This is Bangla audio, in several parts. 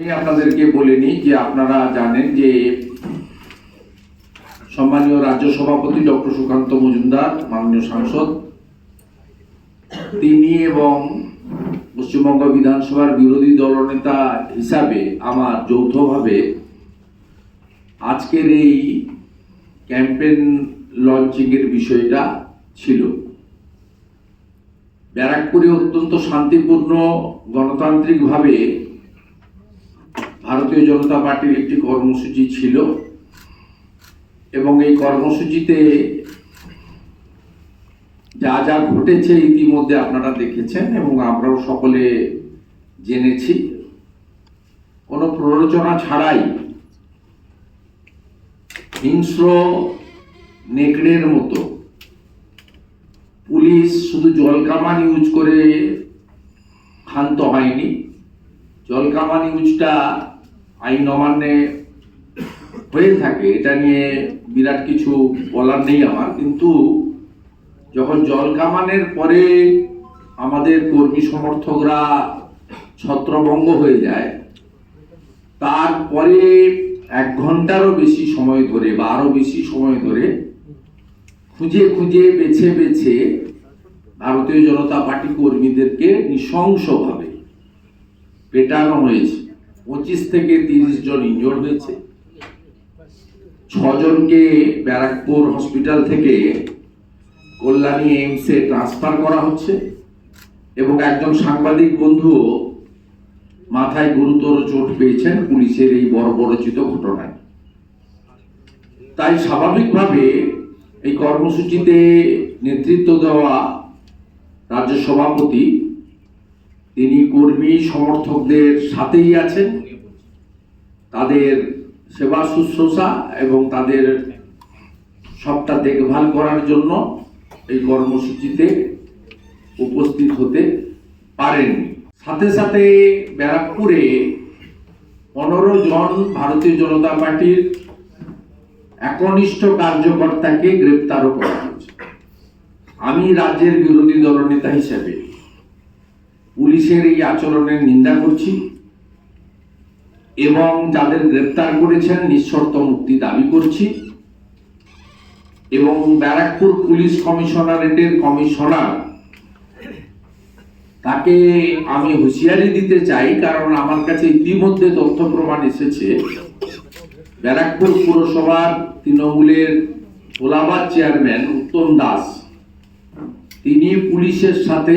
আমি আপনাদেরকে বলিনি যে আপনারা জানেন যে সম্মানীয় রাজ্য সভাপতি ডক্টর সুকান্ত মজুমদার মাননীয় সাংসদ তিনি এবং পশ্চিমবঙ্গ বিধানসভার বিরোধী দলনেতা হিসাবে আমার যৌথভাবে আজকের এই ক্যাম্পেইন লঞ্চিং এর বিষয়টা ছিল। ব্যারাকপুরে অত্যন্ত শান্তিপূর্ণ গণতান্ত্রিকভাবে ভারতীয় জনতা পার্টির একটি কর্মসূচি ছিল এবং এই কর্মসূচিতে যা যা ঘটেছে ইতিমধ্যে আপনারা দেখেছেন এবং আমরাও সকলে জেনেছি। কোনো প্ররোচনা ছাড়াই হিংস্র নেকড়ের মতো পুলিশ শুধু জলকামান ইউজ করে ক্ষান্ত হয়নি। জলকামান ইউজটা আইন অমান্যে হয়ে থাকে, এটা নিয়ে বিরাট কিছু বলার নেই আমার, কিন্তু যখন জলকামানের পরে আমাদের কর্মী সমর্থকরা ছত্রভঙ্গ হয়ে যায়, তারপরে 1 ঘন্টারও বেশি সময় ধরে বা আরো বেশি সময় ধরে খুঁজে খুঁজে বেছে বেছে ভারতীয় জনতা পার্টি কর্মীদেরকে নৃশংসভাবে পেটানো হয়েছে। 25 থেকে 30 জন ইনজোর্ড হয়েছে। 6 জনকে ব্যারাকপুর হসপিটাল থেকে কল্যাণী এইমসে ট্রান্সফার করা হচ্ছে এবং একজন সাংবাদিক বন্ধুও মাথায় গুরুতর চোট পেয়েছেন পুলিশের এই বর্বরোচিত ঘটনায়। তাই স্বাভাবিকভাবে এই কর্মসূচিতে নেতৃত্ব দেওয়া রাজ্য সভাপতি তিনি কর্মী সমর্থকদের সাথেই আছেন, তাদের সেবা শুশ্রূষা এবং তাদের সবটা দেখভাল করার জন্য এই কর্মসূচিতে উপস্থিত হতে পারেননি। সাথে সাথে ব্যারাকপুরে 15 জন ভারতীয় জনতা পার্টির একনিষ্ঠ কার্যকর্তাকে গ্রেপ্তারও করা হয়েছে। আমি রাজ্যের বিরোধী দলনেতা হিসেবে পুলিশের এই আচরণের নিন্দা করছি এবং যাদের গ্রেপ্তার করেছেন নিঃশর্ত মুক্তি দাবি করছি এবং ব্যারাকপুর পুলিশ কমিশনারেটের কমিশনার তাকে আমি হুঁশিয়ারি দিতে চাই, কারণ আমার কাছে ইতিমধ্যে তথ্য প্রমাণ এসেছে ব্যারাকপুর পুরসভার তৃণমূলের ভোলাবাদ চেয়ারম্যান উত্তম দাস তিনি পুলিশের সাথে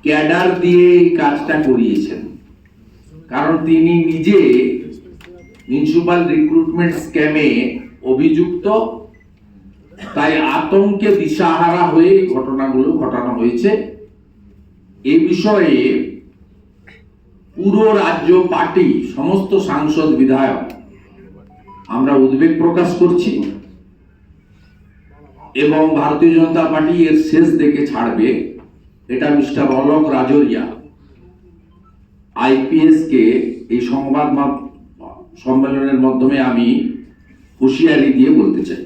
ক্যাডার দিয়ে এই কাজটা করিয়েছেন, কারণ তিনি নিজে মিউনিসিপাল রিক্রুটমেন্ট স্ক্যামে অভিযুক্ত। তাই আতঙ্কে দিশাহারা হয়ে ঘটনাগুলো ঘটানো হয়েছে। এই বিষয়ে পুরো রাজ্য পার্টি সমস্ত সাংসদ বিধায়ক আমরা উদ্বেগ প্রকাশ করছি এবং ভারতীয় জনতা পার্টি এর শেষ দেখে ছাড়বে, এটা মিস্টার অলোক রাজরিয়া আইপিএস কে এই সংবাদ সম্মেলনের মাধ্যমে আমি হুঁশিয়ারি দিয়ে বলতে চাই।